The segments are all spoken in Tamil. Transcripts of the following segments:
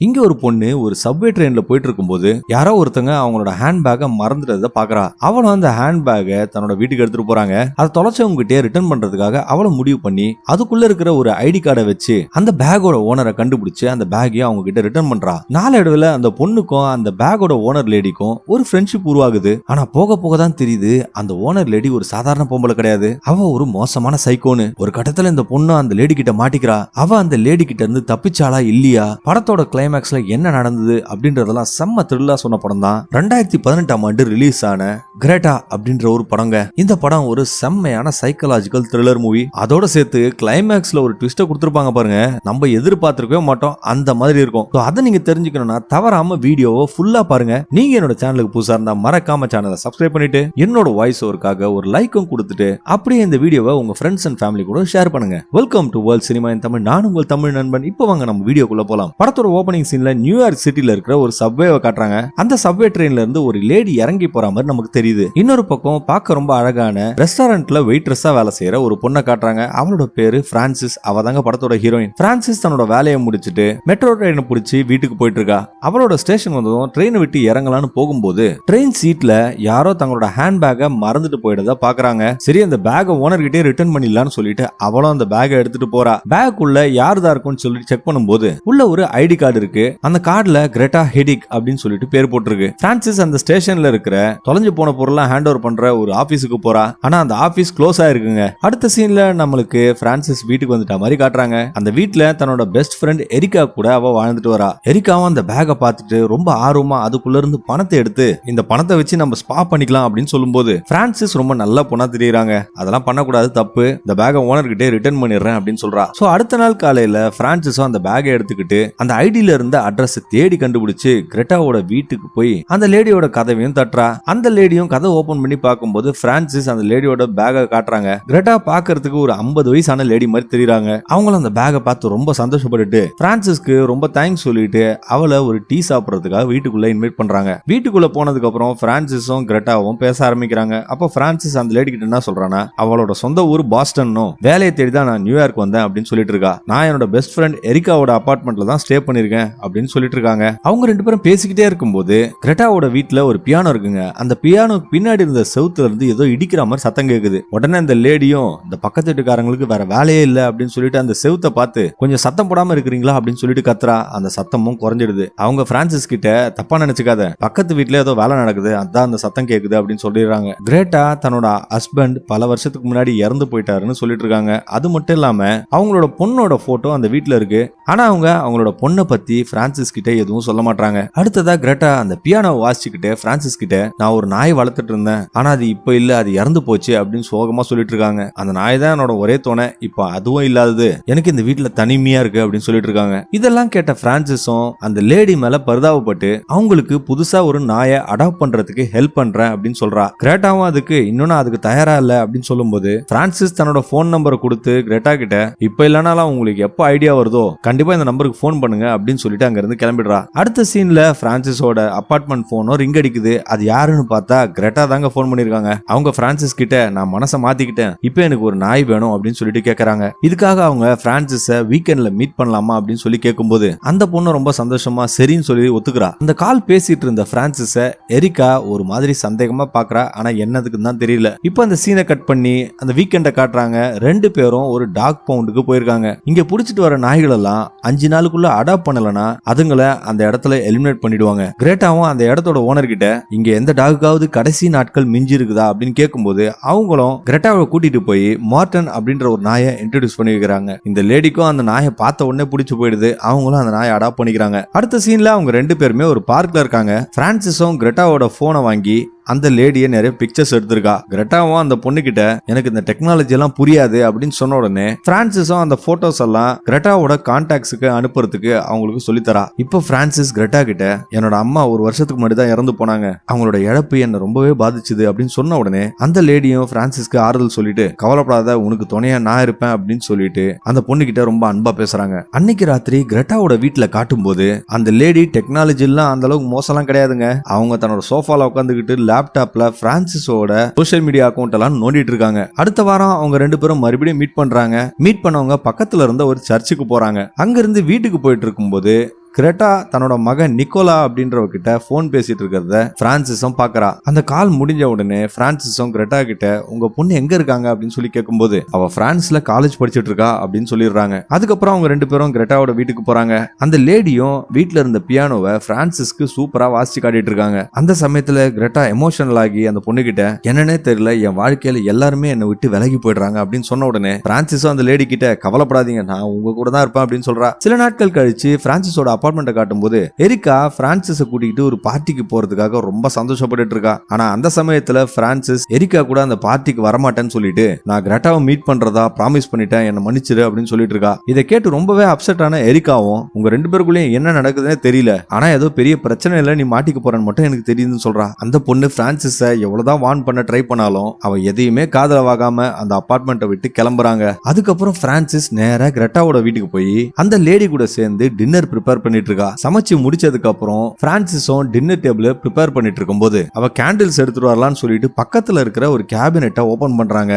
இங்க ஒரு பொண்ணு ஒரு சப்வே ட்ரெயின்ல போயிட்டு இருக்கும்போது யாரோ ஒருத்தங்க அவங்களோட ஹேண்ட்பேக்கை மறந்துட்டதை பாக்குறா. அவளும் அந்த ஹேண்ட்பேக்கை தன்னோட வீட்டுக்கு எடுத்துட்டு போறாங்க. அதை தொலைச்சவங்க கிட்டே ரிட்டர்ன் பண்றதுக்காக அவளும் முடிவு பண்ணி அதுக்குள்ள இருக்கிற ஒரு ஐடி கார்டை வச்சு அந்த பேக்கோட ஓனரை கண்டுபிடிச்சு அந்த பேக்கையும் அவங்க கிட்ட ரிட்டர்ன் பண்றா. நாளடைவுல அந்த பொண்ணுக்கும் அந்த பேக்கோட ஓனர் லேடிக்கும் ஒரு ஃப்ரெண்ட்ஷிப் உருவாகுது. ஆனா போக போக தான் தெரியுது அந்த ஓனர் லேடி ஒரு சாதாரண பொம்பளை கிடையாது, அவ ஒரு மோசமான சைக்கோன்னு. ஒரு கட்டத்துல இந்த பொண்ணு அந்த லேடி கிட்ட மாட்டிக்கிறா. அவ அந்த லேடி கிட்ட இருந்து தப்பிச்சாலா இல்லையா, படத்தோட கிளைமேக்ஸ்ல என்ன நடந்தது அப்படின்றதெல்லாம் செம்ம த்ரில்லா சொன்ன படம் தான் 2018ஆம் ஆண்டு ரிலீஸ் ஆன கிரேட்டா அப்படின்ற ஒரு படங்க. இந்த படம் ஒரு செம்மையான சைக்காலஜிக்கல் த்ரில்லர் மூவி. அதோட சேர்த்து கிளைமேக்ஸ்ல ஒரு ட்விஸ்ட கொடுத்திருப்பாங்க பாருங்க, நம்ம எதிர்பார்த்திருக்கவே மாட்டோம், அந்த மாதிரி இருக்கும். அதை நீங்க தெரிஞ்சுக்கணும்னா தவறாம வீடியோவை ஃபுல்லா பாருங்க. நீங்க என்னோட சேனலுக்கு புதுசா இருந்தா மறக்காம சேனலை சப்ஸ்கிரைப் பண்ணிட்டு என்னோட வாய்ஸ் ஓவருக்காக ஒரு லைக்கும் கொடுத்துட்டு அப்படியே இந்த வீடியோவை உங்க ஃப்ரெண்ட்ஸ் அண்ட் ஃபேமிலி கூட ஷேர் பண்ணுங்க. வெல்கம் டு வேர்ல்ட் சினிமா இன் தமிழ். நான் உங்கள் தமிழ் நண்பன். இப்போ வாங்க நம்ம வீடியோக்குள்ள போலாம். படத்தோட ஓபனிங் சீன்ல நியூயார்க் சிட்டில இருக்கிற ஒரு சப்வேவை காட்டுறாங்க. அந்த சப்வே ட்ரெயின்ல இருந்து ஒரு லேடி இறங்கி போற மாதிரி நமக்கு தெரியுது. இன்னொரு பக்கம் பார்க்க ரொம்ப அழகான ரெஸ்டாரண்ட்ல வெயிட்ரஸா வேலை செய்யற ஒரு பொண்ணை காட்டுறாங்க. அவளோட பேரு பிரான்சிஸ். அவ தாங்க படத்தோட ஹீரோயின். பிரான்சிஸ் தன்னோட வேலையை முடிச்சிட்டு மெட்ரோ ட்ரெயினை பிடிச்சி வீட்டுக்கு போயிட்டு இருக்கா. அவளோட ஸ்டேஷன் வந்ததும் ட்ரெயினை விட்டு இறங்கலான்னு போகும்போது ட்ரெயின் சீட்ல யாரோ தங்களோட ஹேண்ட்பேக்கை மறந்துட்டு போயிட்டதா பாக்குறாங்க. சரி, அந்த பேக்கை ஓனர் கிட்டே ரிட்டர்ன் பண்ணிடலாம்னு சொல்லிட்டு அவளும் அந்த பேக்கை எடுத்துட்டு போறா. பேக் உள்ள யாருதான் இருக்கும்னு சொல்லிட்டு செக் பண்ணும்போது உள்ள ஒரு ஐடி கார்டு இருக்கு. அந்த கார்டுல கிரெட்டா ஹெடிக் அப்படின்னு சொல்லிட்டு பேர் போட்டிருக்கு. பிரான்சிஸ் அந்த ஸ்டேஷன்ல இருக்கிற தொலைஞ்சு போன பொருள்லாம் ஹேண்ட் ஓவர் பண்ற ஒரு ஆபீஸுக்கு போறா. ஆனா அந்த ஆபீஸ் க்ளோஸ் ஆயிருக்குங்க. அடுத்த சீன்ல நம்மளுக்கு பிரான்சிஸ் வீட்டுக்கு வந்துட்ட மாதிரி காட்டுறாங்க. அந்த வீட்ல தன்னோட பெஸ்ட் ஃப்ரெண்ட் எரிக்கா கூட அவ வாழ்ந்துட்டு வரா. எரிக்காவும் அந்த பேக்கை பார்த்துட்டு ரொம்ப ஆர்வமா அதுக்குள்ள இருந்து பணத்தை எடுத்து இந்த பணத்தை வச்சு நம்ம ஸ்பா பண்ணிக்கலாம் அப்படின்னு சொல்லும்போது பிரான்சிஸ் ரொம்ப நல்ல பொண்ணா தெரியுறாங்க. அதெல்லாம் பண்ணக்கூடாது, தப்பு, இந்த பேக்கை ஓனர் கிட்டே ரிட்டர்ன் பண்ணிடுறேன் அப்படின்னு சொல்றா. சோ அடுத்த நாள் காலையில பிரான்சிஸும் அந்த பேக்கை எடுத்துக்கிட்டு அந்த ஐடியில இருந்த அட்ரஸ் தேடி கண்டுபிடிச்சு கிரெட்டாவோட வீட்டுக்கு போய் அந்த லேடியோட கதவையும் தட்டுறா. அந்த லேடியும் கதை ஓபன் பண்ணி பார்க்கும்போது பிரான்சிஸ் அந்த லேடியோட பேக்கை காட்டுறாங்க. கிரெட்டா பாக்குறதுக்கு ஒரு 50 வயசான லேடி மாதிரி தெரியுறாங்க. அவங்களும் அந்த பேக்கை பார்த்து ரொம்ப சந்தோஷப்பட்டுட்டு பிரான்சிஸ்க்கு ரொம்ப தேங்க்ஸ் சொல்லிட்டு அவளை ஒரு டீ சாப்பிடறதுக்காக வீட்டுக்குள்ள இன்வைட் பண்றாங்க. வீட்டுக்குள்ள போனதுக்கு அப்புறம் பிரான்சிஸும் கிரெட்டாவும் பேச ஆரம்பிக்கிறாங்க. அப்போ பிரான்சிஸ் அந்த லேடி கிட்ட என்ன சொல்றானா, அவளோட சொந்த ஊர் பாஸ்டன்னும் வேலையை தேடி தான் நான் நியூயார்க் வந்தேன் அப்படின்னு சொல்லிட்டு இருக்கா. நான் என்னோட பெஸ்ட் ஃப்ரெண்ட் எரிக்காவோட அபார்ட்மெண்ட்ல தான் ஸ்டே பண்ணிருக்கேன் அப்படின்னு சொல்லிட்டு இருக்காங்க. அவங்க ரெண்டு பேரும் பேசிக்கிட்டே இருக்கும்போது கிரெட்டாவோட வீட்டுல ஒரு பியானோ இருக்குங்க. அந்த பியானோக்கு பின்னாடி இருந்த செவுத்துல இருந்து ஏதோ இடிக்கிற மாதிரி சத்தம் கேக்குது. உடனே அந்த லேடியும் இந்த பக்கத்து வீட்டுக்காரங்களுக்கு வேற வேலையே இல்ல அப்படின்னு சொல்லிட்டு அந்த செவுத்தை பார்த்து கொஞ்சம் சத்தம் போடாம இருக்கிறீங்களா அப்படின்னு சொல்லிட்டு கத்துறா. அந்த சத்தமும் குறைஞ்சிடுது. அவங்க பிரான்சிஸ் கிட்ட தப்பா நினைச்சுக்காத, பக்கத்து வீட்டுல ஏதோ வேலை நடக்குது, அதான் அந்த சத்தம் கேக்குது அப்படின்னு சொல்லிடுறாங்க. கிரேட்டா தன்னோட ஹஸ்பண்ட் பல வருஷத்துக்கு முன்னாடி இறந்து போயிட்டாருன்னு சொல்லிட்டு இருக்காங்க. அது மட்டும் இல்லாம அவங்களோட பொண்ணோட போட்டோ அந்த வீட்டுல இருக்கு. ஆனா அவங்க அவங்களோட பொண்ணை பத்தி பிரான்சிஸ் கிட்ட எதுவும் சொல்ல மாட்டாங்க. அடுத்ததா கிரெட்டா அந்த பியானோவை வாசிச்சுக்கிட்டு பிரான்சிஸ் கிட்ட நான் ஒரு நாய் வளர்த்துட்டு இருந்தேன், ஆனா அது இப்ப இல்ல, அது இறந்து போச்சு அப்படின்னு சோகமா சொல்லிட்டு இருக்காங்க. அந்த நாய் தான் என்னோட ஒரே துணை, இப்ப அதுவும் இல்லாதது, எனக்கு இந்த வீட்டுல தனிமையா இருக்கு அப்படின்னு சொல்லிட்டு இருக்காங்க. இதெல்லாம் கேட்ட பிரான்சிஸும் அந்த லேடி மேல பரிதாபப்பட்டு அவங்களுக்கு புதுசா ஒரு நாயை அடாப்ட் பண்றதுக்கு ஹெல்ப் பண்றேன் அப்படின்னு சொல்றா. கிரெட்டாவும் அதுக்கு இன்னொன்னு அதுக்கு தயாரா இல்ல அப்படின்னு சொல்லும்போது பிரான்சிஸ் தன்னோட போன் நம்பரை கொடுத்து கிரெட்டா கிட்ட இப்ப இல்லனாலும் உங்களுக்கு எப்ப ஐடியா வருதோ கண்டிப்பா இந்த நம்பருக்கு போன் பண்ணுங்க அப்படின்னு சொல்லிட்டு அங்க இருந்து கிளம்பிடுறா. அடுத்த சீன்ல பிரான்சிஸோட அபார்ட்மெண்ட் போனும் ரிங் அடிக்குது. அது யாருன்னு பார்த்தா கிரெட்டா தாங்க போன் பண்ணிருக்காங்க. அவங்க பிரான்சிஸ் கிட்ட நான் மனசை மாத்திக்கிட்டேன், இப்ப எனக்கு ஒரு நாய் வேணும் அப்படின்னு சொல்லிட்டு கேக்குறாங்க. இதுக்காக அவங்க பிரான்சிஸ வீக்கெண்ட்ல மீட் பண்ணலாமா அப்படின்னு சொல்லி கேட்கும்போது அந்த பொண்ணு ரொம்ப சந்தோஷமா சரின்னு சொல்லி ஒத்துக்கிறா. அந்த கால் பேசிட்டு இருந்த பிரான்சிஸ எரிக்கா ஒரு மாதிரி சந்தேகமா பாக்குறா. ஆனா என்னதுக்கு தான் தெரியல. இப்ப அந்த சீனை கட் பண்ணி அந்த வீக்கெண்ட காட்டுறாங்க. ரெண்டு பேரும் ஒரு டாக் பவுண்டுக்கு போயிருக்காங்க. இங்க புடிச்சிட்டு வர நாய்கள் எல்லாம் 5 நாளுக்குள்ள அடாப்ட் பண்ணலனா அதுங்களை அந்த இடத்துல எலிமினேட் பண்ணிடுவாங்க. கிரேட்டாவும் அந்த இடத்தோட ஓனர் கிட்ட இங்க எந்த டாகுக்காவது கடைசி நாட்கள் மிஞ்சி இருக்குதா அப்படின்னு கேட்கும்போது அவங்களும் கிரெட்டாவை கூட்டிட்டு போய் மார்டன் அப்படின்ற ஒரு நாயை இன்ட்ரோடியூஸ் பண்ணி வைக்கிறாங்க. இந்த லேடிக்கும் அந்த நாயை பார்த்த உடனே பிடிச்சு போயிடுது. அவங்களும் அந்த நாயை அடாப்ட் பண்ணிக்கிறாங்க. அடுத்த சீன்ல அவங்க ரெண்டு பேருமே ஒரு பார்க்ல இருக்காங்க. பிரான்சிஸும் கிரெட்டாவோட போனை வாங்கி அந்த லேடியை நிறைய பிக்சர்ஸ் எடுத்திருக்கா. கிரெட்டாவும் அந்த பொண்ணு கிட்ட எனக்கு இந்த டெக்னாலஜி எல்லாம் புரியாது அப்படின்னு சொன்ன உடனே பிரான்சிஸும் அந்த போட்டோஸ் எல்லாம் கிரெட்டாவோட கான்டாக்ட்ஸுக்கு அனுப்புறதுக்கு அவங்களுக்கு சொல்லித்தரா. இப்போ பிரான்சிஸ் கிரெட்டா கிட்ட என்னோட அம்மா ஒரு வருஷத்துக்கு முன்னாடி தான் இறந்து போனாங்க, அவங்களோட இழப்பு என்ன ரொம்பவே பாதிச்சுது அப்படின்னு சொன்ன உடனே அந்த லேடியும் பிரான்சிஸ்க்கு ஆறுதல் சொல்லிட்டு கவலைப்படாத, உனக்கு துணையா நான் இருப்பேன் அப்படின்னு சொல்லிட்டு அந்த பொண்ணு கிட்ட ரொம்ப அன்பா பேசுறாங்க. அன்னைக்கு ராத்திரி கிரெட்டாவோட வீட்டுல காட்டும் போது அந்த லேடி டெக்னாலஜி எல்லாம் அந்த அளவுக்கு மோசம்லாம் கிடையாதுங்க. அவங்க தன்னோட சோஃபால உட்காந்துக்கிட்டு லேப்டாப்ல பிரான்சிஸோட சோஷியல் மீடியா அக்கௌண்ட் எல்லாம் நோண்டிட்டு இருக்காங்க. அடுத்த வாரம் அவங்க ரெண்டு பேரும் மறுபடியும் மீட் பண்றாங்க. மீட் பண்ணவங்க பக்கத்துல இருந்த ஒரு சர்ச்சுக்கு போறாங்க. அங்கிருந்து வீட்டுக்கு போயிட்டு இருக்கும்போது கிரெட்டா தன்னோட மகன் நிக்கோலா அப்படின்றவ கிட்ட போன் பேசிட்டு இருக்கிறத பிரான்சிஸும் பாக்குறா. அந்த கால் முடிஞ்ச உடனே பிரான்சிஸும் கிரெட்டா கிட்ட உங்க பொண்ணு எங்க இருக்காங்க அப்படின்னு சொல்லி கேட்கும்போது அவ பிரான்ஸ்ல காலேஜ் படிச்சிட்டு இருக்கா அப்படின்னு சொல்லிடுறாங்க. அதுக்கப்புறம் அவங்க 2 பேரும் கிரெட்டாவோட வீட்டுக்கு போறாங்க. அந்த லேடியும் வீட்டுல இருந்த பியானோவை பிரான்சிஸ்க்கு சூப்பரா வாசிச்சு காட்டிட்டு இருக்காங்க. அந்த சமயத்துல கிரெட்டா எமோஷனல் ஆகி அந்த பொண்ணு கிட்ட என்னன்னே தெரியல, என் வாழ்க்கையில எல்லாருமே என்னை விட்டு விலகி போயிடுறாங்க அப்படின்னு சொன்ன உடனே பிரான்சிஸும் அந்த லேடி கிட்ட கவலைப்படாதீங்க, நான் உங்க கூட தான் இருப்பேன் அப்படின்னு சொல்றா. சில நாட்கள் கழிச்சு பிரான்சிஸோட அபார்ட்மெண்ட்டை காட்டும் போது எரிக்கா பிரான்சிஸை கூட்டிகிட்டு ஒரு பார்ட்டிக்கு போறதுக்காக ரொம்ப சந்தோஷப்பட்டு இருக்கா. ஆனா அந்த சமயத்துல பிரான்சிஸ் எரிக்கா கூட அந்த பார்ட்டிக்கு வரமாட்டேன்னு சொல்லிட்டு நான் கிரெட்டாவை மீட் பண்றதா ப்ராமிஸ் பண்ணிட்டேன், என்ன மன்னிச்சிரு அப்படின்னு சொல்லிட்டு இருக்கா. இதை கேட்டு ரொம்பவே அப்செட் ஆன எரிக்காவும் உங்க 2 பேருக்குள்ளேயும் என்ன நடக்குதுன்னே தெரியல, ஆனா ஏதோ பெரிய பிரச்சனை இல்ல, நீ மாட்டிக்க போறன்னு மட்டும் எனக்கு தெரியுதுன்னு சொல்றா. அந்த பொண்ணு பிரான்சிஸை எவ்வளவுதான் வார்ன் பண்ண ட்ரை பண்ணாலும் அவ எதையுமே காதல வாகாம அந்த அபார்ட்மெண்ட்டை விட்டு கிளம்புறாங்க. அதுக்கப்புறம் பிரான்சிஸ் நேரா கிரெட்டாவோட வீட்டுக்கு போய் அந்த லேடி கூட சேர்ந்து டின்னர் ப்ரிப்பேர் பண்ணிட்டு இருக்கா. சமைச்சு முடிச்சதுக்கு அப்புறம் பிரான்சிஸும் டின்னர் டேபிள் ப்ரிப்பேர் பண்ணிட்டு இருக்கும்போது அவ கேண்டில்ஸ் எடுத்துட்டு வரலாம்னு சொல்லிட்டு பக்கத்துல இருக்கிற ஒரு கேபினெட்டை ஓபன் பண்றாங்க.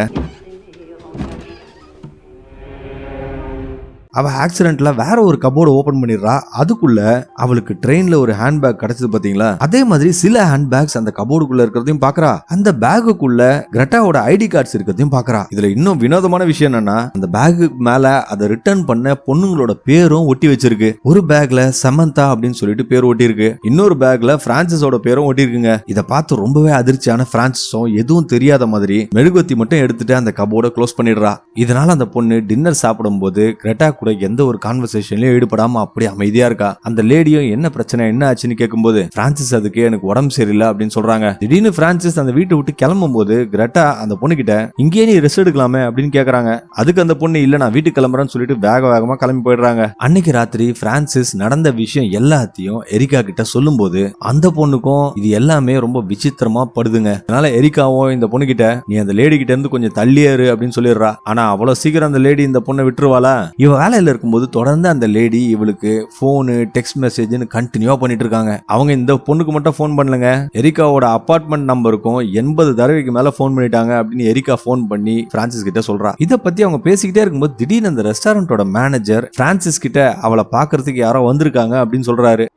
அவ ஆக்சிடென்ட்ல வேற ஒரு கபோர்டு ஓபன் பண்ணிடுறா. அதுக்குள்ள அவளுக்கு ட்ரெயின்ல ஒரு ஹேண்ட்பேக் கிடைச்சது பாத்தீங்களா, அதே மாதிரி சில ஹேண்ட்பேக்ஸ் அந்த கபோர்டுக்குள்ள இருக்கிறதையும் பாக்குறா. அந்த பேக்குக்குள்ள கிரெட்டாவோட ஐடி கார்ட்ஸ் இருக்கிறதையும் பாக்குறா. இதுல இன்னும் வினோதமான விஷயம் என்னன்னா, அந்த பேக்கு மேல அதை ரிட்டர்ன் பண்ண பொண்ணுங்களோட பேரும் ஒட்டி வச்சிருக்கு. ஒரு பேக்ல சமந்தா அப்படின்னு சொல்லிட்டு பேர் ஒட்டி இருக்கு, இன்னொரு பேக்ல பிரான்சிஸோட பேரும் ஒட்டி இருக்குங்க. இதை பார்த்து ரொம்பவே அதிர்ச்சியான பிரான்சிஸும் எதுவும் தெரியாத மாதிரி மெழுகுவத்தி மட்டும் எடுத்துட்டு அந்த கபோர்டை க்ளோஸ் பண்ணிடுறா. இதனால அந்த பொண்ணு டின்னர் சாப்பிடும் போது கிரெட்டா கூட எந்த ஒரு கான்வர்சேஷன்லயும் ஈடுபடாம அப்படியே அமைதியா இருக்கா. அந்த லேடியும் என்ன பிரச்சனை என்ன ஆச்சுன்னு கேட்கும்போது பிரான்சிஸ் அதுக்கு எனக்கு உடம்பு சரியில்லை அப்படின்னு சொல்றாங்க. திடீர்னு பிரான்சிஸ் அந்த வீட்டை விட்டு கிளம்பும் போது கிரெட்டா அந்த பொண்ணு கிட்ட இங்கே நீ ரெஸ்ட் எடுக்கலாமே அப்படின்னு கேக்குறாங்க. அதுக்கு அந்த பொண்ணு இல்ல நான் வீட்டுக்கு கிளம்புறேன்னு சொல்லிட்டு வேகமா கிளம்பி போயிடுறாங்க. அன்னைக்கு ராத்திரி பிரான்சிஸ் நடந்த விஷயம் எல்லாத்தையும் எரிக்கா கிட்ட சொல்லும் போது அந்த பொண்ணுக்கும் இது எல்லாமே ரொம்ப விசித்திரமா படுதுங்க. அதனால எரிக்காவும் இந்த பொண்ணு கிட்ட நீ அந்த லேடி கிட்ட இருந்து கொஞ்சம் தள்ளியாரு அப்படின்னு சொல்லிடுறா. ஆனா அவ்வளவு சீக்கிரம் அந்த லேடி இந்த பொண்ணை விட்டுருவாளா? இவ வேலையில இருக்கும்போது தொடர்ந்து அந்த லேடி இவளுக்கு போனு டெக்ஸ்ட் மெசேஜ்னு கண்டினியூவா பண்ணிட்டு இருக்காங்க. அவங்க இந்த பொண்ணுக்கு மட்டும் போன் பண்ணலங்க, எரிக்காவோட அபார்ட்மெண்ட் நம்பருக்கும் 80 தடவைக்கு மேல போன் பண்ணிட்டாங்க அப்படின்னு எரிக்கா போன் பண்ணி பிரான்சிஸ் கிட்ட சொல்றா. இத பத்தி அவங்க பேசிக்கிட்டே இருக்கும்போது திடீர்னு அந்த ரெஸ்டாரண்டோட மேனேஜர் பிரான்சிஸ் கிட்ட அவளை பாக்குறதுக்கு யாரோ வந்திருக்காங்க அப்படின்னு சொல்றாரு.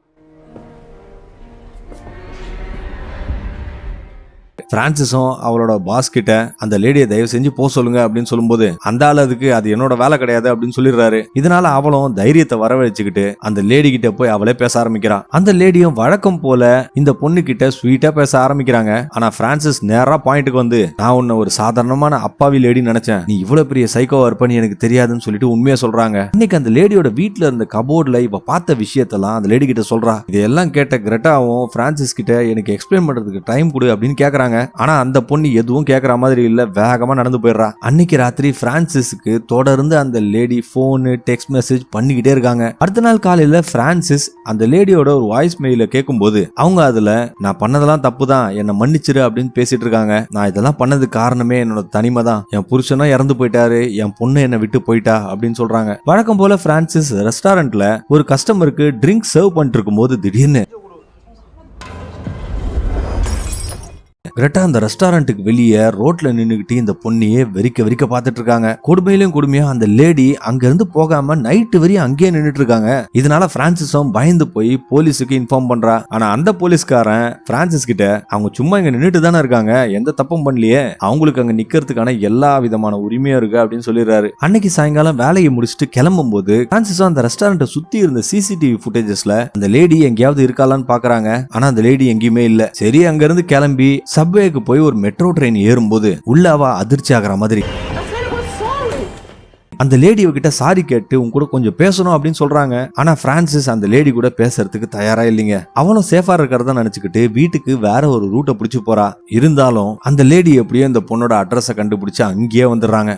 பிரான்சிஸும் அவளோட பாஸ் கிட்ட அந்த லேடியை தயவு செஞ்சு போக சொல்லுங்க அப்படின்னு சொல்லும்போது அந்த ஆள் அதுக்கு அது என்னோட வேலை கிடையாது அப்படின்னு சொல்லிடுறாரு. இதனால அவளும் தைரியத்தை வரவழைச்சுக்கிட்டு அந்த லேடி கிட்ட போய் அவளே பேச ஆரம்பிக்கிறான். அந்த லேடியும் வழக்கம் போல இந்த பொண்ணு கிட்ட ஸ்வீட்டா பேச ஆரம்பிக்கிறாங்க. ஆனா பிரான்சிஸ் நேரா பாயிண்ட்டுக்கு வந்து நான் உன்ன ஒரு சாதாரணமான அப்பாவி லேடி நினைச்சேன், நீ இவ்வளவு பெரிய சைக்கோவா இருப்பன்னு எனக்கு தெரியாதுன்னு சொல்லிட்டு உண்மையா சொல்றாங்க. இன்னைக்கு அந்த லேடியோட வீட்டுல இருந்த கபோர்ட்ல இவ பார்த்த விஷயத்தெல்லாம் அந்த லேடி கிட்ட சொல்றா. இதெல்லாம் கேட்ட கிரெட்டாவும் பிரான்சிஸ் கிட்ட எனக்கு எக்ஸ்பிளைன் பண்றதுக்கு டைம் கொடு அப்படின்னு கேக்குறாங்க. ஆனா அந்த பொண்ணு எதுவும் கேக்குற மாதிரி இல்ல, வேகமா நடந்து போயிடுறா. அன்னைக்கு ராத்திரி பிரான்சிஸ்க்கு தொடர்ந்து அந்த லேடி போனு டெக்ஸ்ட் மெசேஜ் பண்ணிக்கிட்டே இருக்காங்க. அடுத்த நாள் காலையில பிரான்சிஸ் அந்த லேடியோட ஒரு வாய்ஸ் மெயில கேட்கும்போது அவங்க அதுல நான் பண்ணதெல்லாம் தப்பு தான், என்ன மன்னிச்சிரு அப்படின்னு பேசிட்டு இருக்காங்க. நான் இதெல்லாம் பண்ணதுக்கு காரணமே என்னோட தனிமை தான், என் புருஷனும் இறந்து போயிட்டாரு, என் பொண்ணு என்னை விட்டு போயிட்டா அப்படின்னு சொல்றாங்க. வழக்கம் போல பிரான்சிஸ் ரெஸ்டாரண்ட்ல ஒரு கஸ்டமருக்கு ட்ரிங்க் சர்வ் பண்ணிட்டு இருக்கும் போது திடீர்னு கிரெட்டா அந்த ரெஸ்டாரண்ட்டுக்கு வெளியே ரோட்ல நின்னுகிட்டு இந்த பொண்ணையே வெறிக்க பார்த்துட்டு இருக்காங்க. கொடுமையிலும் கொடுமையா அந்த லேடி அங்க இருந்து போகாம நைட்டு வரையும் அங்கேயே நின்னுட்டு இருக்காங்க. இதனால பிரான்சிஸும் பயந்து போய் போலீஸுக்கு இன்ஃபார்ம் பண்றா. ஆனா அந்த போலீஸ்காரன் பிரான்சிஸ் கிட்ட அவங்க சும்மா இங்க நின்னுட்டு தானே இருக்காங்க, எந்த தப்பும் பண்ணலையே, அவங்களுக்கு அங்க நிக்கிறதுக்கான எல்லா விதமான உரிமையும் இருக்கு அப்படின்னு சொல்லிடுறாரு. அன்னைக்கு சாயங்காலம் வேலையை முடிச்சுட்டு கிளம்பும் போது பிரான்சிஸும் அந்த ரெஸ்டாரண்ட்டை சுத்தி இருந்த சிசிடிவி ஃபுட்டேஜஸ்ல அந்த லேடி எங்கேயாவது இருக்காளான்னு பாக்குறாங்க. ஆனா அந்த லேடி எங்கேயுமே இல்ல. சரி அங்க இருந்து கிளம்பி சப்வேக்கு போய் ஒரு மெட்ரோ ட்ரெயின் ஏறும்போது உள்ளவா அதிர்ச்சி ஆகிற மாதிரி அந்த லேடி கிட்ட சாரி கேட்டு உங்க கூட கொஞ்சம் பேசணும் அப்படின்னு சொல்றாங்க. ஆனா பிரான்சிஸ் அந்த லேடி கூட பேசுறதுக்கு தயாரா இல்லைங்க. அவனும் சேஃபா இருக்கிறதா நினைச்சுக்கிட்டு வீட்டுக்கு வேற ஒரு ரூட்டை பிடிச்சு போறா. இருந்தாலும் அந்த லேடி எப்படியோ இந்த பொண்ணோட அட்ரஸை கண்டுபிடிச்சு அங்கேயே வந்துடுறாங்க.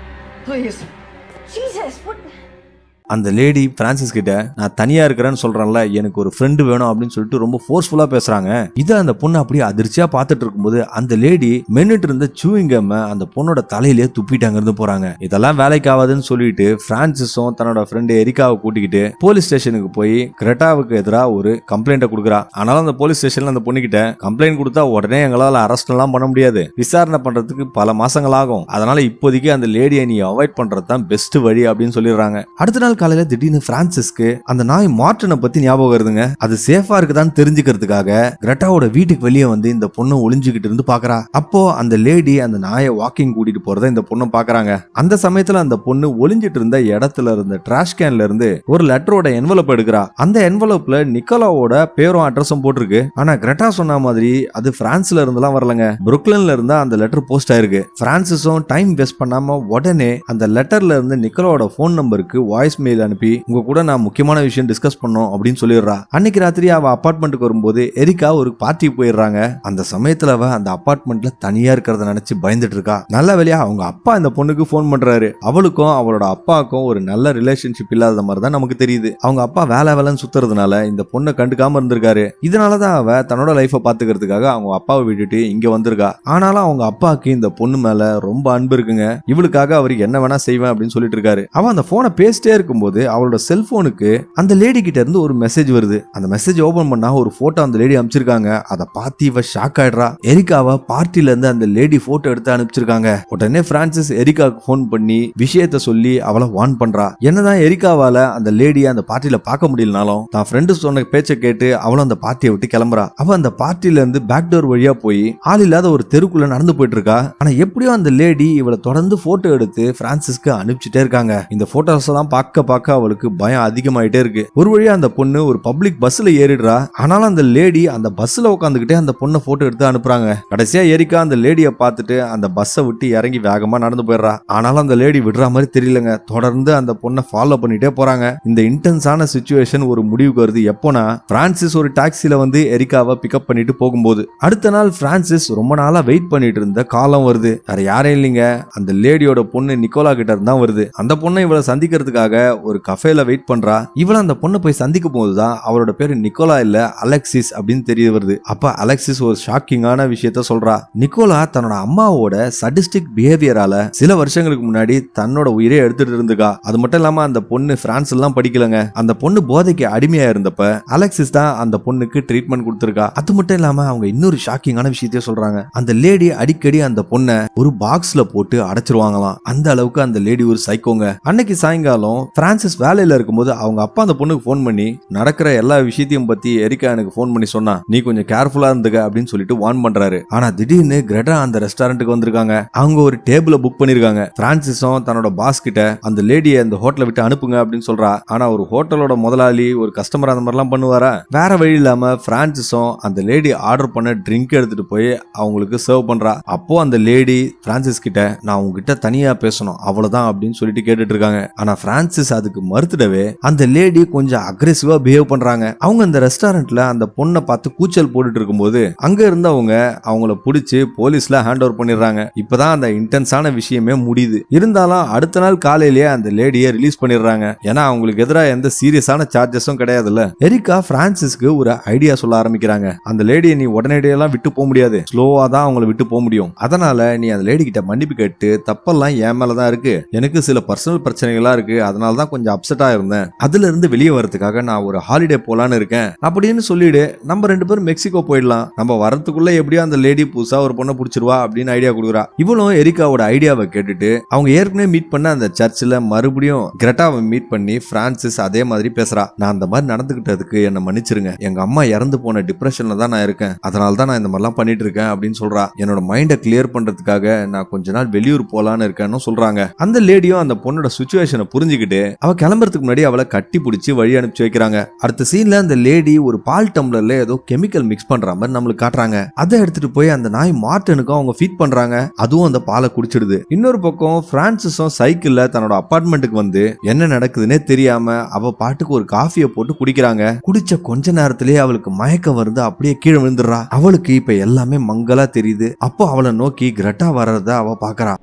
அந்த லேடி பிரான்சிஸ் கிட்ட நான் தனியா இருக்கிறேன்னு சொல்றேன்ல, எனக்கு ஒரு ஃப்ரெண்டு வேணும் அப்படின்னு சொல்லிட்டு ரொம்ப ஃபோர்ஸ்ஃபுல்லா பேசுறாங்க. இதை அந்த பொண்ணு அப்படியே அதிர்ச்சியா பார்த்துட்டு இருக்கும்போது அந்த லேடி மென்னுட்டு இருந்த சூயிங் கம்ம அந்த பொண்ணோட தலையிலேயே துப்பிட்டாங்க இருந்து போறாங்க. இதெல்லாம் வேலைக்கு ஆகாதுன்னு சொல்லிட்டு பிரான்சிஸும் தன்னோட ஃப்ரெண்டு எரிக்காவை கூட்டிக்கிட்டு போலீஸ் ஸ்டேஷனுக்கு போய் கிரெட்டாவுக்கு எதிராக ஒரு கம்ப்ளைண்ட் கொடுக்குறா. ஆனாலும் அந்த போலீஸ் ஸ்டேஷன்ல அந்த பொண்ணு கிட்ட கம்ப்ளைண்ட் கொடுத்தா உடனே எங்களால அரெஸ்ட் எல்லாம் பண்ண முடியாது, விசாரணை பண்றதுக்கு பல மாசங்கள் ஆகும், அதனால இப்போதைக்கு அந்த லேடியை நீ அவாய்ட் பண்றது தான் பெஸ்ட் வழி அப்படின்னு சொல்லிடுறாங்க. அடுத்த நாள் நாள் காலையில திடீர்னு பிரான்சிஸ்க்கு அந்த நாய் மார்டனை பத்தி ஞாபகம் வருதுங்க. அது சேஃபா இருக்குதான்னு தெரிஞ்சுக்கிறதுக்காக கிரெட்டாவோட வீட்டுக்கு வெளியே வந்து இந்த பொண்ணு ஒளிஞ்சுகிட்டு இருந்து பாக்குறா. அப்போ அந்த லேடி அந்த நாயை வாக்கிங் கூட்டிட்டு போறத இந்த பொண்ணு பாக்குறாங்க. அந்த சமயத்துல அந்த பொண்ணு ஒளிஞ்சிட்டு இருந்த இடத்துல இருந்த டிராஷ் கேன்ல இருந்து ஒரு லெட்டரோட என்வலப் எடுக்கிறா. அந்த என்வலப்ல நிக்கோலாவோட பேரும் அட்ரஸும் போட்டிருக்கு. ஆனா கிரெட்டா சொன்ன மாதிரி அது பிரான்ஸ்ல இருந்தெல்லாம் வரலங்க, புருக்லின்ல இருந்தா அந்த லெட்டர் போஸ்ட் ஆயிருக்கு. பிரான்சிஸும் டைம் வேஸ்ட் பண்ணாம உடனே அந்த லெட்டர்ல இருந்து நிக்கோலாவோட போன் நம்பருக்கு வாய்ஸ் மெயில் அனுப்பி உங்க கூட நான் முக்கியமான விஷயம் டிஸ்கஸ் பண்ணோம் அப்படின்னு சொல்லிடுறா. அன்னைக்கு ராத்திரி அவ அபார்ட்மெண்ட்டுக்கு வரும்போது எரிக்கா ஒரு பார்ட்டி போயிடுறாங்க. அந்த சமயத்துல அவ அந்த அபார்ட்மெண்ட்ல தனியா இருக்கிறத நினைச்சு பயந்துட்டு இருக்கா. நல்ல வேலையா அவங்க அப்பா இந்த பொண்ணுக்கு போன் பண்றாரு. அவளுக்கும் அவளோட அப்பாவுக்கும் ஒரு நல்ல ரிலேஷன்ஷிப் இல்லாத மாதிரி தான் நமக்கு தெரியுது. அவங்க அப்பா வேலைன்னு சுத்துறதுனால இந்த பொண்ணை கண்டுக்காம இருந்திருக்காரு. இதனாலதான் அவ தன்னோட லைஃப பாத்துக்கிறதுக்காக அவங்க அப்பாவை விட்டுட்டு இங்க வந்திருக்கா. ஆனாலும் அவங்க அப்பாவுக்கு இந்த பொண்ணு மேல ரொம்ப அன்பு இருக்குங்க. இவளுக்காக அவருக்கு என்ன வேணா செய்வேன் அப்படின்னு சொல்லிட்டு இருக்காரு. அவன் அந்த போனை பேசிட்டே இருக்கும்போது அவளோட செல்போனுக்கு அந்த லேடி கிட்ட இருந்து ஒரு மெசேஜ் வருது. அந்த மெசேஜ் ஓபன் பண்ணா ஒரு போட்டோ அந்த லேடி அனுப்பிச்சிருக்காங்க. அதை பார்த்து இவ ஷாக் ஆயிடுறா. எரிக்காவை பார்ட்டில இருந்து அந்த லேடி போட்டோ எடுத்து அனுப்பிச்சிருக்காங்க. உடனே பிரான்சிஸ் எரிக்காவுக்கு போன் பண்ணி விஷயத்த சொல்லி அவளை வார்ன் பண்றா. என்னதான் எரிக்காவால அந்த லேடியை அந்த பார்ட்டில பார்க்க முடியலனாலும் தான் ஃப்ரெண்டு சொன்ன பேச்ச கேட்டு அவளும் அந்த பார்ட்டியை விட்டு கிளம்புறா. அவ அந்த பார்ட்டில இருந்து பேக் டோர் வழியா போய் ஆள் இல்லாத ஒரு தெருக்குள்ள நடந்து போயிட்டு இருக்கா. ஆனா எப்படியோ அந்த லேடி இவளை தொடர்ந்து போட்டோ எடுத்து பிரான்சிஸ்க்கு அனுப்பிச்சிட்டே இருக்காங்க. இந்த போட்டோஸ் எல்லாம் பார்க்க அவளுக்கு பயம் அதிகமாயிட்டே இருக்கு. ஒரு வழியா அந்த பொண்ணு ஒரு பப்ளிக் பஸ்ல ஏறிடுறா. ஆனாலும் அந்த லேடி அந்த பஸ்ல உட்காந்துக்கிட்டே அந்த பொண்ணை போட்டோ எடுத்து அனுப்புறாங்க. கடைசியா எரிக்கா அந்த லேடியை பார்த்துட்டு அந்த பஸ்ஸை விட்டு இறங்கி வேகமா நடந்து போயிடுறா. ஆனாலும் அந்த லேடி விடுற மாதிரி தெரியலங்க. தொடர்ந்து அந்த பொண்ணை ஃபாலோ பண்ணிட்டே போறாங்க. இந்த இன்டென்ஸான சிச்சுவேஷன் ஒரு முடிவுக்கு வருது. எப்போனா பிரான்சிஸ் ஒரு டாக்ஸில வந்து எரிக்காவை பிக்கப் பண்ணிட்டு போகும்போது அடுத்த நாள் பிரான்சிஸ் ரொம்ப நாளா வெயிட் பண்ணிட்டு இருந்த காலம் வருது. வேற யாரும் இல்லைங்க, அந்த லேடியோட பொண்ணு நிக்கோலா கிட்ட இருந்தா வருது. அந்த பொண்ணை இவளை சந்திக்கிறதுக்காக ஒரு கஃபேல வெயிட் பண்றா. இவள அந்த பொண்ணை போய் சந்திக்கும் போதுதான் அவளோட பேரு நிக்கோலா இல்ல அலெக்சிஸ் அப்படின்னு தெரிய வருது. அப்ப அலெக்சிஸ் ஒரு ஷாக்கிங்கான விஷயத்த சொல்றா. நிக்கோலா தன்னோட அம்மாவோட சடிஸ்டிக் பிஹேவியரால சில வருஷங்களுக்கு முன்னாடி தன்னோட உயிரை எடுத்துட்டு இருந்துக்கா. அது மட்டும் இல்லாம அந்த பொண்ணு பிரான்ஸ் எல்லாம் படிக்கலங்க. அந்த பொண்ணு போதைக்கு அடிமையா இருந்தப்ப அலெக்சிஸ் தான் அந்த பொண்ணுக்கு ட்ரீட்மெண்ட் கொடுத்திருக்கா. அது மட்டும் இல்லாம அவங்க இன்னொரு ஷாக்கிங்கான விஷயத்தையும் சொல்றாங்க. அந்த லேடி அடிக்கடி அந்த பொண்ணை ஒரு பாக்ஸ்ல போட்டு அடைச்சிருவாங்களாம். அந்த அளவுக்கு அந்த லேடி ஒரு சைக்கோங்க. அன்னைக்கு சாயங்காலம் பிரான்சிஸ் வேலையில இருக்கும்போது அவங்க அப்பா அந்த பொண்ணுக்கு போன் பண்ணி நடக்கிற எல்லா விஷயத்தையும் பத்தி எரிக்கா எனக்கு போன் பண்ணி சொன்னா, நீ கொஞ்சம் கேர்ஃபுல்லா இருந்துக்க அப்படின்னு சொல்லிட்டு வார்ன் பண்றாரு. ஆனா திடீர்னு கிரெட்டா அந்த ரெஸ்டாரண்ட்டுக்கு வந்திருக்காங்க. அவங்க ஒரு டேபிள புக் பண்ணிருக்காங்க. பிரான்சிஸும் தன்னோட பாஸ் கிட்ட அந்த லேடியை அந்த ஹோட்டலை விட்டு அனுப்புங்க அப்படின்னு சொல்றா. ஆனா ஒரு ஹோட்டலோட முதலாளி ஒரு கஸ்டமர் அந்த மாதிரிலாம் பண்ணுவாரா? வேற வழி இல்லாம பிரான்சிஸும் அந்த லேடி ஆர்டர் பண்ண ட்ரிங்க் எடுத்துட்டு போய் அவங்களுக்கு சர்வ் பண்றா. அப்போ அந்த லேடி பிரான்சிஸ் கிட்ட நான் உங்ககிட்ட தனியா பேசணும் அவ்வளவுதான் அப்படின்னு சொல்லிட்டு கேட்டுட்டு இருக்காங்க. ஆனா பிரான்சிஸ் அதுக்கு மறுத்துடவே அந்த லேடி கொஞ்சம் அக்ரெசிவா பிஹேவ் பண்றாங்க. அவங்க அந்த ரெஸ்டாரண்ட்ல அந்த பொண்ணை பார்த்து கூச்சல் போட்டுட்டு இருக்கும்போது அங்க இருந்தவங்க அவங்கள பிடிச்சு போலீஸ்ல ஹேண்ட் ஓவர் பண்ணிடுறாங்க. இப்பதான் அந்த இன்டென்ஸான விஷயமே முடியுது. இருந்தாலும் அடுத்த நாள் காலையிலேயே அந்த லேடியை ரிலீஸ் பண்ணிடுறாங்க. ஏன்னா அவங்களுக்கு எதிராக எந்த சீரியஸான சார்ஜஸும் கிடையாதுல்ல. எரிக்கா பிரான்சிஸ்க்கு ஒரு ஐடியா சொல்ல ஆரம்பிக்கிறாங்க. அந்த லேடியை நீ உடனடியெல்லாம் விட்டு போக முடியாது, ஸ்லோவா தான் அவங்களை விட்டு போக முடியும். அதனால நீ அந்த லேடி கிட்ட மன்னிப்பு கேட்டு தப்பெல்லாம் என் மேலதான் இருக்கு, எனக்கு சில பர்சனல் பிரச்சனைகளா இருக்கு, அதனால தான் கொஞ்சம் அப்செட்டா இருந்தேன், அதுல இருந்து வெளியே வரதுக்காக நான் ஒரு ஹாலிடே போலான்னு இருக்கேன் அப்படின்னு சொல்லிடு. நம்ம 2 பேரும் மெக்சிகோ போயிடலாம். நம்ம வரதுக்குள்ள எப்படியோ அந்த லேடி புதுசா ஒரு பொண்ணை பிடிச்சிருவா அப்படின்னு ஐடியா கொடுக்குறா. இவளும் எரிக்காவோட ஐடியாவை கேட்டுட்டு அவங்க ஏற்கனவே மீட் பண்ண அந்த சர்ச்சில் மறுபடியும் கிரெட்டாவை மீட் பண்ணி பிரான்சிஸ் அதே மாதிரி பேசுறா. நான் அந்த மாதிரி நடந்துகிட்டதுக்கு என்ன மன்னிச்சிருங்க, எங்க அம்மா இறந்து போன டிப்ரெஷன்ல தான் நான் இருக்கேன், அதனால தான் நான் இந்த மாதிரிலாம் பண்ணிட்டு இருக்கேன் அப்படின்னு சொல்றா. என்னோட மைண்டை கிளியர் பண்றதுக்காக நான் கொஞ்ச நாள் வெளியூர் போலான்னு இருக்கேன்னு சொல்றாங்க. அந்த லேடியும் அந்த பொண்ணோட சிச்சுவேஷனை புரிஞ்சுக்கிட்டு அவ கிளம்புறதுக்கு முன்னாடி அவளை கட்டி பிடிச்சி வழி அனுப்பிச்சு வைக்கிறாங்க. அடுத்த சீன்ல அந்த லேடி ஒரு பால் டம்ளர்ல ஏதோ கெமிக்கல் மிக்ஸ் பண்ற மாதிரி நம்மளுக்கு காட்டுறாங்க. அதை எடுத்துட்டு போய் அந்த நாய் மார்டனுக்கும் அவங்க ஃபீட் பண்றாங்க. அதுவும் அந்த பாலை குடிச்சிடுது. இன்னொரு பக்கம் பிரான்சிஸும் சைக்கிள்ல தன்னோட அபார்ட்மெண்ட்டுக்கு வந்து என்ன நடக்குதுன்னே தெரியாம அவ பாட்டுக்கு ஒரு காஃபியை போட்டு குடிக்கிறாங்க. குடிச்ச கொஞ்ச நேரத்திலேயே அவளுக்கு மயக்கம் வருது, அப்படியே கீழே விழுந்துடுறா. அவளுக்கு இப்ப எல்லாமே மங்கலா தெரியுது. அப்போ அவளை நோக்கி கிரெட்டா வர்றத அவ பாக்குறா.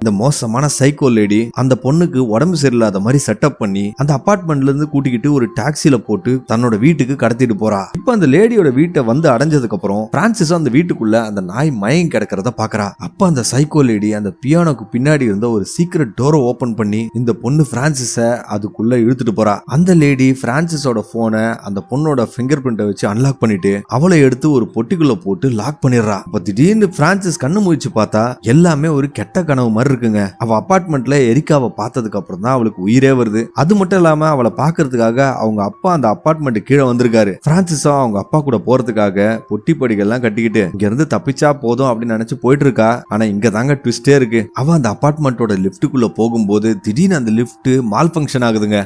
இந்த மோசமான சைக்கோ லேடி அந்த பொண்ணுக்கு உடம்பு சரியில்லாத மாதிரி செட்டப் பண்ணி அந்த அபார்ட்மெண்ட்ல இருந்து கூட்டிக்கிட்டு ஒரு டாக்ஸில போட்டு தன்னோட வீட்டுக்கு கடத்திட்டு போறா. இப்ப அந்த லேடியோட வீட்டை வந்து அடைஞ்சதுக்கு அப்புறம் பிரான்சிஸ் அந்த வீட்டுக்குள்ள அந்த நாய் மயங்கி கிடக்கிறத பாக்குறா. அப்ப அந்த சைக்கோ லேடி அந்த பியானோக்கு பின்னாடி இருந்த ஒரு சீக்ரெட் டோரை ஓபன் பண்ணி இந்த பொண்ணு பிரான்சிஸ அதுக்குள்ள இழுத்துட்டு போறா. அந்த லேடி பிரான்சிஸோட போனை அந்த பொண்ணோட பிங்கர் பிரிண்ட்டை வச்சு அன்லாக் பண்ணிட்டு அவளை எடுத்து ஒரு பொட்டிக்குள்ள போட்டு லாக் பண்ணிடுறா. அப்ப திடீர்னு பிரான்சிஸ் கண்ணு முழிச்சு பார்த்தா எல்லாமே ஒரு கெட்ட கனவு மாதிரி மாதிரி இருக்குங்க. அவ அபார்ட்மெண்ட்ல எரிக்காவை பார்த்ததுக்கு அப்புறம் தான் அவளுக்கு உயிரே வருது. அது மட்டும் இல்லாம அவளை பாக்குறதுக்காக அவங்க அப்பா அந்த அபார்ட்மெண்ட் கீழே வந்திருக்காரு. பிரான்சிஸும் அவங்க அப்பா கூட போறதுக்காக பொட்டி படிகள்லாம் கட்டிக்கிட்டு இங்க இருந்து தப்பிச்சா போதும் அப்படின்னு நினைச்சு போயிட்டு இருக்கா. ஆனா இங்க தாங்க ட்விஸ்டே இருக்கு. அவ அந்த அபார்ட்மெண்டோட லிப்டுக்குள்ள போகும்போது திடீர்னு அந்த லிப்ட் மால் ஃபங்க்ஷன் ஆகுதுங்க.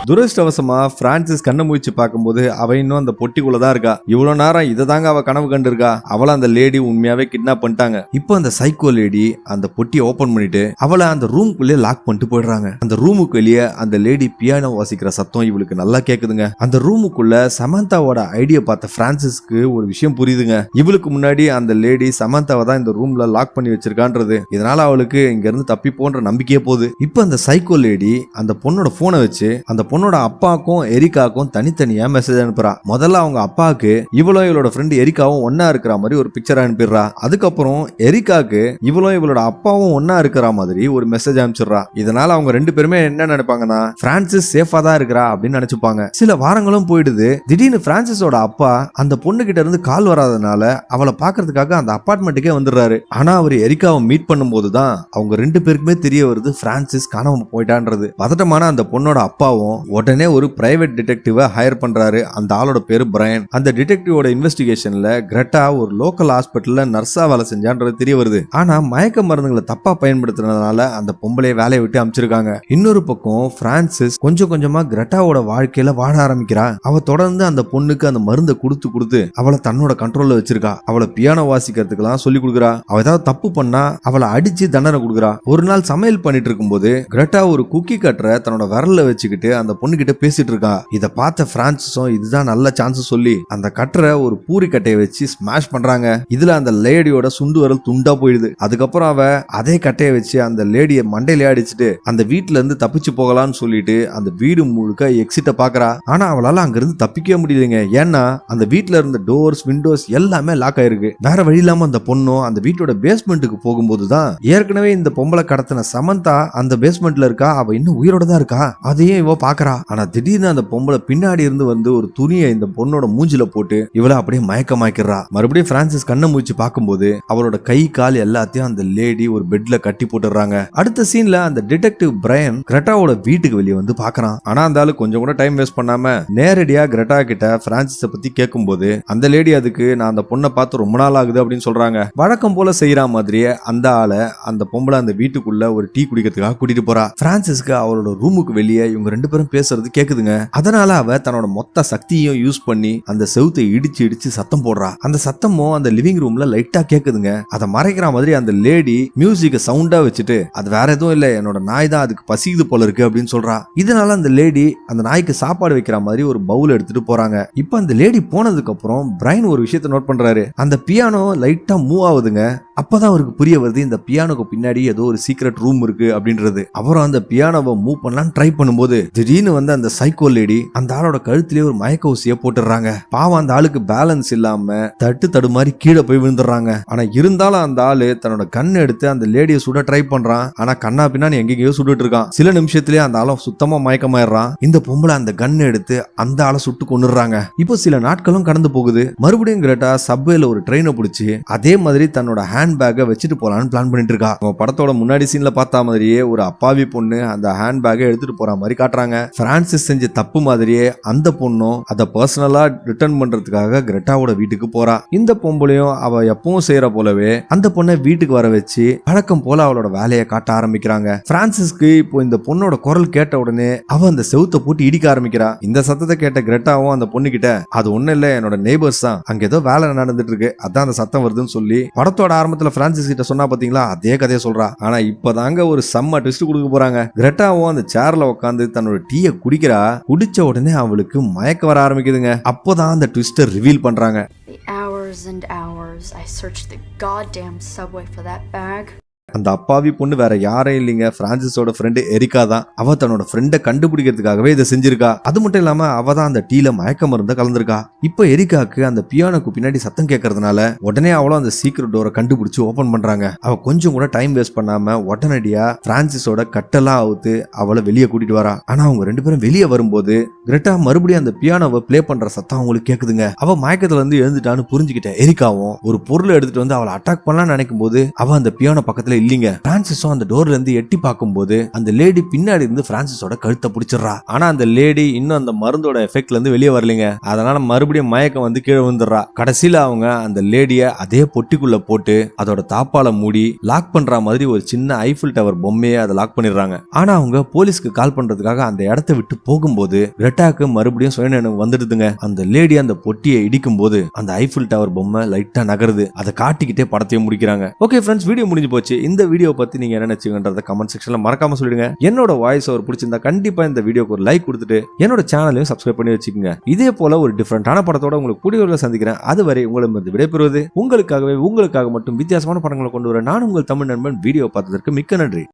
துரதிருஷ்டவசமா பிரான்சிஸ் கண்ணை முழிச்சு பார்க்கும்போது அவ இன்னும் அந்த பொட்டிக்குள்ளதான் இருக்கா. இவ்வளவு நேரம் இதை தாங்க அவ கனவு கண்டு இருக்கா. அவளை அந்த லேடி உண்மையாவே கிட்னாப் பண்ணிட்டாங்க. இப்போ அந்த சைக்கோ லேடி அந்த பொட்டியை ஓபன் பண்ணிட்டு அவளை அந்த ரூமுக்குள்ளே லாக் பண்ணிட்டு போயிடுறாங்க. அந்த ரூமுக்கு வெளியே அந்த லேடி பியானோ வாசிக்கிற சத்தம் இவளுக்கு நல்லா கேக்குதுங்க. அந்த ரூமுக்குள்ள சமந்தாவோட ஐடியா பார்த்த பிரான்சிஸ்க்கு ஒரு விஷயம் புரியுதுங்க. இவளுக்கு முன்னாடி அந்த லேடி சமந்தாவை தான் இந்த ரூம்ல லாக் பண்ணி வச்சிருக்கான்றது. இதனால அவளுக்கு இங்க இருந்து தப்பி போன்ற நம்பிக்கையே போகுது. இப்போ அந்த சைக்கோ லேடி அந்த பொண்ணோட போனை வச்சு அந்த பொண்ணோட அப்பாக்கும் எரிக்காக்கும் தனித்தனியா மெசேஜ் அனுப்புறா. முதல்ல அவங்க அப்பாவுக்கு இவளும் இவளோட ஃப்ரெண்ட் எரிக்காவும் ஒன்னா இருக்கிற மாதிரி ஒரு பிக்சர் அனுப்பிடுறா. அதுக்கப்புறம் எரிக்காக்கு இவளும் இவளோட அப்பாவும் ஒன்னா இருக்கிற மாதிரி ஒரு மெசேஜ் அனுப்பிச்சிடுறா. இதனால அவங்க ரெண்டு பேருமே என்ன நினைப்பாங்கன்னா பிரான்சிஸ் சேஃபா தான் இருக்கிறா அப்படின்னு நினைச்சுப்பாங்க. சில வாரங்களும் போயிடுது. திடீர்னு பிரான்சிஸோட அப்பா அந்த பொண்ணு கிட்ட இருந்து கால் வராதனால அவளை பாக்குறதுக்காக அந்த அபார்ட்மெண்ட்டுக்கே வந்துடுறாரு. ஆனா அவர் எரிக்காவை மீட் பண்ணும் போதுதான் அவங்க ரெண்டு பேருக்குமே தெரிய வருது பிரான்சிஸ் காணாம போயிட்டான்றது. பதட்டமான அந்த பொண்ணோட அப்பாவும் உடனே ஒரு பிரைவேட் டிடெக்டிவ ஹையர் பண்றாரு. அந்த ஆளோட பேரு பிரையன். அந்த டிடெக்டிவோட இன்வெஸ்டிகேஷன்ல கிரெட்டா ஒரு லோக்கல் ஹாஸ்பிட்டல்ல நர்ஸா வேலை செஞ்சான்றது தெரிய வருது. ஆனா மயக்க மருந்துகளை தப்பா பயன்படுத்துறதுனால அந்த பொம்பளைய வேலையை விட்டு அமைச்சிருக்காங்க. இன்னொரு பக்கம் பிரான்சிஸ் கொஞ்சம் கொஞ்சமா கிரெட்டாவோட வாழ்க்கையில வாழ ஆரம்பிக்கிறா. அவ தொடர்ந்து அந்த பொண்ணுக்கு அந்த மருந்தை கொடுத்து கொடுத்து அவளை தன்னோட கண்ட்ரோல்ல வச்சிருக்கா. அவளை பியானோ வாசிக்கிறதுக்கு எல்லாம் சொல்லி கொடுக்குறா. அவ ஏதாவது தப்பு பண்ணா அவளை அடிச்சு தண்டனை கொடுக்குறா. ஒரு நாள் சமையல் பண்ணிட்டு இருக்கும்போது கிரெட்டா ஒரு குக்கி கட்டரை தன்னோட விரல்ல வச்சுக்கிட்டு அந்த பொண்ணு கிட்ட பேசிட்டு இருக்கா. இத பார்த்த பிரான்சிஸும் இதுதான் நல்ல சான்ஸ் சொல்லி அந்த கட்டரை ஒரு பூரி கட்டையை வச்சு ஸ்மாஷ் பண்றாங்க. இதுல அந்த லேடியோட சுண்டு விரல் துண்டா போயிடுது. அதுக்கப்புறம் அவ அதே கட்டையை வச்சு அந்த லேடிய மண்டையில அடிச்சுட்டு அந்த வீட்டுல இருந்து தப்பிச்சு போகலாம்னு சொல்லிட்டு அந்த வீடு முழுக்க எக்ஸிட்ட பாக்குறா. ஆனா அவளால அங்க இருந்து தப்பிக்கவே முடியலைங்க. ஏன்னா அந்த வீட்டுல இருந்த டோர்ஸ் விண்டோஸ் எல்லாமே லாக் ஆயிருக்கு. வேற வழி இல்லாம அந்த பொண்ணும் அந்த வீட்டோட பேஸ்மெண்ட்டுக்கு போகும்போதுதான் ஏற்கனவே இந்த பொம்பளை கடத்தின சமந்தா அந்த பேஸ்மெண்ட்ல இருக்கா. அவ இன்னும் உயிரோட தான் இருக்கா. அதையும் இவ பாக்குறா. ஆனா திடீர்னு அந்த பொம்பளை பின்னாடி இருந்து வந்து ஒரு துணியை இந்த பொண்ணோட மூஞ்சில போட்டு இவளை அப்படியே மயக்கமாக்கிறா. மறுபடியும் பிரான்சிஸ் கண்ணை மூச்சு பார்க்கும்போது அவளோட கை கால் எல்லாத்தையும் அந்த லேடி ஒரு பெட்ல கட்டி போட்டுறாங்க. அடுத்த சீன்ல அந்த டிடெக்டிவ் பிரையன் கிரெட்டாவோட வீட்டுக்கு வெளியே வந்து பாக்குறான். ஆனா அந்த ஆளு கொஞ்சம் கூட டைம் வேஸ்ட் பண்ணாம நேரடியா கிரெட்டா கிட்ட பிரான்சிஸ பத்தி கேட்கும்போது அந்த லேடி அதுக்கு நான் அந்த பொண்ணை பார்த்து ரொம்ப நாள் ஆகுது அப்படின்னு சொல்றாங்க. வழக்கம் போல செய்யற மாதிரியே அந்த ஆளை அந்த பொம்பளை அந்த வீட்டுக்குள்ள ஒரு டீ குடிக்கிறதுக்காக கூட்டிட்டு போறா. பிரான்சிஸ்க்கு அவளோட ரூமுக்கு வெளியே இவங்க ரெண்டு பேரும் பேசுறது கேக்குதுங்க. அதனால அவ தன்னோட மொத்த சக்தியையும் யூஸ் பண்ணி அந்த செவுத்தை இடிச்சு இடிச்சு சத்தம் போடுறா. அந்த சத்தமும் அந்த லிவிங் ரூம்ல லைட்டா கேக்குதுங்க. அதை மறைக்கிற மாதிரி அந்த லேடி மியூசிக்க சவுண்டா வச்சுட்டு அது வேற எதுவும் இல்ல, என்னோட நாய் தான் அதுக்கு பசிக்குது போல இருக்கு அப்படின்னு சொல்றா. இதனால அந்த லேடி அந்த நாய்க்கு சாப்பாடு வைக்கிற மாதிரி ஒரு பவுல் எடுத்துட்டு போறாங்க. இப்ப அந்த லேடி போனதுக்கு அப்புறம் பிரைன் ஒரு விஷயத்தை நோட் பண்றாரு. அந்த பியானோ லைட்டா மூவ் ஆகுதுங்க. அப்பதான் அவருக்கு புரிய வருது இந்த பியானோக்கு பின்னாடி ஏதோ ஒரு சீக்ரெட் ரூம் இருக்கு அப்படின்றது. அப்புறம் அந்த பியானோவை மூவ் பண்ணலாம் ட்ரை பண்ணும்போது திடீர்னு வந்து அந்த சைக்கோ லேடி அந்த ஆளோட கழுத்திலே ஒரு மயக்க ஊசியை போட்டுறாங்க. பாவம் அந்த ஆளுக்கு பேலன்ஸ் இல்லாம தட்டு தடுமாறி கீழே போய் விழுந்துடுறாங்க. ஆனா இருந்தாலும் அந்த ஆளு தன்னோட கண்ணை எடுத்து அந்த லேடியை சுட ட்ரை பண்றான். ஆனா கண்ணா பின்னாடி எங்கெங்கயோ சுட்டுட்டு இருக்கான். சில நிமிஷத்திலேயே அந்த ஆளை சுத்தமா மயக்கமாயிடுறான். இந்த பொம்பளை அந்த கண்ணை எடுத்து அந்த ஆளை சுட்டு கொன்னுடுறாங்க. இப்போ சில நாட்களும் கடந்து போகுது. மறுபடியும் கிரெட்டா சப்வேல ஒரு ட்ரெயினை பிடிச்சி அதே மாதிரி தன்னோட ஹேண்ட் பேக்கை வச்சுட்டு போலான்னு பிளான் பண்ணிட்டு இருக்கா. படத்தோட முன்னாடி சீன்ல பார்த்தா மாதிரியே ஒரு அப்பாவி பொண்ணு அந்த ஹேண்ட் பேக்கை எடுத்துட்டு போற மாதிரி காட்டுறாங்க. பிரான்சிஸ் செஞ்ச தப்பு மாதிரியே அந்த பொண்ணும் அதை பர்சனலா ரிட்டர்ன் பண்றதுக்காக கிரெட்டாவோட வீட்டுக்கு போறா. இந்த பொம்பளையும் அவ எப்பவும் செய்யற போலவே அந்த பொண்ணை வீட்டுக்கு வர வச்சு பழக்கம் போல அவளோட வேலையை காட்ட ஆரம்பிக்கிறாங்க. பிரான்சிஸ்க்கு இப்போ இந்த பொண்ணோட குரல் கேட்ட உடனே அவ அந்த செவுத்தை போட்டு இடிக்க ஆரம்பிக்கிறா. இந்த சத்தத்தை கேட்ட கிரெட்டாவும் அந்த பொண்ணு கிட்ட அது ஒண்ணு இல்ல, என்னோட நெய்பர்ஸ் தான், அங்க ஏதோ வேலை நடந்துட்டு இருக்கு, அதான் அந்த சத்தம் வருதுன்னு சொல்லி படத்தோட ஆரம்பத்துல பிரான்சிஸ் கிட்ட சொன்னா பாத்தீங்களா, அதே கதையை சொல்றா. ஆனா இப்பதாங்க ஒரு செம்ம ட்விஸ்ட் கொடுக்க போறாங்க. கிரெட்டாவும் அந்த சேர்ல உட்காந்து தன்னோட டீயை குடிக்கிறா. குடிச்ச உடனே அவளுக்கு மயக்க வர ஆரம்பிக்குதுங்க. அப்போதான் அந்த ட்விஸ்டர் ரிவீல் பண்றாங்க. The hours and hours I searched the goddamn subway for that bag. அந்த அப்பாவி பொண்ணு வேற யாரும் இல்லைங்க, பிரான்சிஸோட ஃப்ரெண்டு எரிக்கா தான். அவ தன்னோட ஃப்ரெண்டை கண்டுபிடிக்கிறதுக்காகவே இதை செஞ்சிருக்கா. அது மட்டும் இல்லாம அவ தான் அந்த டீல மயக்க மருந்த கலந்திருக்கா. இப்ப எரிக்காக்கு அந்த பியானோக்கு பின்னாடி சத்தம் கேட்கறதுனால உடனே அவளும் அந்த சீக்ரெட் டோரை கண்டுபிடிச்சு ஓபன் பண்றாங்க. அவ கொஞ்சம் கூட டைம் வேஸ்ட் பண்ணாம உடனடியா பிரான்சிஸோட கட்டெல்லாம் அவுத்து அவளை வெளியே கூட்டிட்டு வரா. ஆனா அவங்க ரெண்டு பேரும் வெளியே வரும்போது கிரெட்டா மறுபடியும் அந்த பியானோவை பிளே பண்ற சத்தம் அவங்களுக்கு கேக்குதுங்க. அவ மயக்கத்துல இருந்து எழுந்துட்டான்னு புரிஞ்சுக்கிட்ட எரிக்காவும் ஒரு பொருளை எடுத்துட்டு வந்து அவளை அட்டாக் பண்ணலாம்னு நினைக்கும் போது அவ அந்த பியானோ பக்கத்துல இல்லீங்க. பிரான்சிஸும் அந்த டோர்ல இருந்து எட்டி பார்க்கும்போது அந்த லேடி பின்னாடி இருந்து பிரான்சிஸோட கழுத்தை பிடிச்சிடறா. ஆனா அந்த லேடி இன்னும் அந்த மருந்தோட எஃபெக்ட்ல இருந்து வெளியே வரலீங்க. அதனால மறுபடியும் மயக்கம் வந்து கீழே விழுந்துடுறா. கடைசியில அவங்க அந்த லேடிய அதே பொட்டிக்குள்ள போட்டு அதோட தாப்பால மூடி லாக் பண்ற மாதிரி ஒரு சின்ன ஐஃபில் டவர் பொம்மையை அதை லாக் பண்ணிடுறாங்க. ஆனா அவங்க போலீஸ்க்கு கால் பண்றதுக்காக அந்த இடத்தை விட்டு போகும்போது கிரெட்டாக்கு மறுபடியும் சுயநினைவு வந்துடுதுங்க. அந்த லேடி அந்த பொட்டியை இடிக்கும் போது அந்த ஐஃபில் டவர் பொம்மை லைட்டா நகருது. அதை காட்டிக்கிட்டே படத்தையும் முடிக்கிறாங்க. ஓகே ஃப்ரெண்ட்ஸ், வீடியோ முடிஞ்சு போச்சு. இந்த வீடியோ பத்தி நீங்க என்ன நினைச்சீங்கன்றத கமெண்ட் செக்ஷன்ல மறக்காம சொல்லிடுங்க. என்னோட வாய்ஸ் ஓவர் பிடிச்சிருந்தா கண்டிப்பா இந்த வீடியோக்கு ஒரு லைக் கொடுத்துட்டு என்னோட சேனலையும் சப்ஸ்கிரைப் பண்ணி வச்சுக்கோங்க. இதே போல ஒரு டிஃபரெண்டான படத்தோட உங்களுக்கு கூடிய சந்திக்கிறேன். அதுவரை உங்களிடம் விடைபெறுவது உங்களுக்காக மட்டும் வித்தியாசமான படங்களை கொண்டு வர நான் உங்கள் தமிழ் நண்பன். வீடியோ பார்த்ததற்கு மிக்க நன்றி.